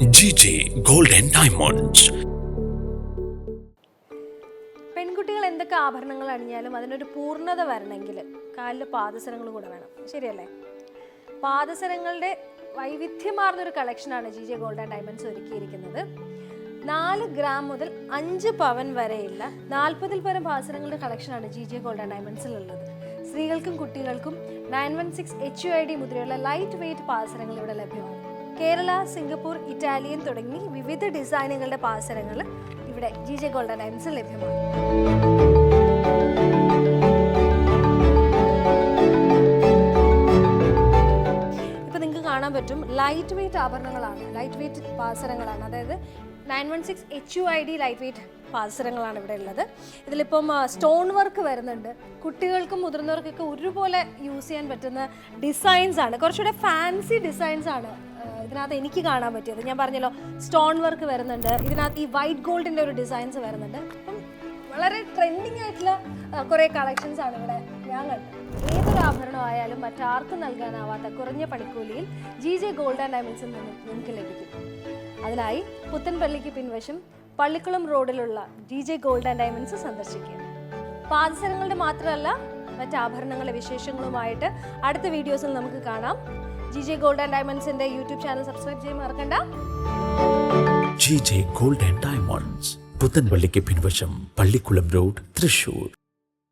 GJ Gold and Diamonds. പെൺകുട്ടികൾ എന്തൊക്കെ ആഭരണങ്ങൾ അണിഞ്ഞാലും അതിനൊരു പൂർണ്ണത വരണമെങ്കിൽ കാലിൽ പാദസരങ്ങൾ കൂടെ വേണം, ശരിയല്ലേ? പാദസരങ്ങളുടെ വൈവിധ്യമാർന്നൊരു കളക്ഷനാണ് GJ Gold and Diamonds ഒരുക്കിയിരിക്കുന്നത്. 4 ഗ്രാം മുതൽ 5 പവൻ വരെയുള്ള 40-ൽ പരം പാദസരങ്ങളുടെ കളക്ഷനാണ് GJ Gold and Diamondsലുള്ളത്. സ്ത്രീകൾക്കും കുട്ടികൾക്കും 916 HUID മുദ്രയുള്ള ലൈറ്റ് വെയ്റ്റ് പാദസരങ്ങൾ ഇവിടെ ലഭ്യമാണ്. കേരള, സിംഗപ്പൂർ, ഇറ്റാലിയൻ തുടങ്ങി വിവിധ ഡിസൈനുകളുടെ പാദസരങ്ങൾ ഇവിടെ GJ Gold and Diamonds ലഭ്യമാണ്. ഇപ്പം നിങ്ങൾക്ക് കാണാൻ പറ്റും, ലൈറ്റ് വെയ്റ്റ് ആഭരണങ്ങളാണ്, ലൈറ്റ് വെയ്റ്റ് പാദസരങ്ങളാണ്. അതായത് 916 HUID ലൈറ്റ് വെയ്റ്റ് പാദസരങ്ങളാണ് ഇവിടെ ഉള്ളത്. ഇതിലിപ്പം സ്റ്റോൺ വർക്ക് വരുന്നുണ്ട്. കുട്ടികൾക്കും മുതിർന്നവർക്കൊക്കെ ഒരുപോലെ യൂസ് ചെയ്യാൻ പറ്റുന്ന ഡിസൈൻസ് ആണ്, കുറച്ചുകൂടെ ഫാൻസി ഡിസൈൻസ് ആണ് ഇതിനകത്ത് എനിക്ക് കാണാൻ പറ്റിയത്. ഞാൻ പറഞ്ഞല്ലോ, സ്റ്റോൺ വർക്ക് വരുന്നുണ്ട്, ഇതിനകത്ത് ഈ വൈറ്റ് ഗോൾഡിൻ്റെ ഒരു ഡിസൈൻസ് വരുന്നുണ്ട്. അപ്പം വളരെ ട്രെൻഡിങ് ആയിട്ടുള്ള കുറേ കളക്ഷൻസ് ആണ് ഇവിടെ ഞാൻ കണ്ടത്. ഏതൊരു ആഭരണമായാലും മറ്റാർക്കും നൽകാനാവാത്ത കുറഞ്ഞ പണിക്കൂലിയിൽ GJ Gold and Diamonds നിന്നും നിങ്ങൾക്ക് ലഭിക്കും. അതിനായി പുത്തൻപള്ളിക്ക് പിൻവശം പള്ളിക്കുളം റോഡിലുള്ള GJ Gold and Diamonds സന്ദർശിക്കുക. പാദസരങ്ങളുടെ മാത്രമല്ല, മറ്റാഭരണങ്ങളുടെ വിശേഷങ്ങളുമായിട്ട് അടുത്ത വീഡിയോസിൽ നമുക്ക് കാണാം. GJ Gold and Diamondsന്റെ യൂട്യൂബ് ചാനൽ സബ്സ്ക്രൈബ് ചെയ്യാൻ മറക്കണ്ട. GJ Gold and Diamonds, പുത്തൻപള്ളിക്ക് പിൻവശം, പള്ളിക്കുളം റോഡ്, തൃശ്ശൂർ.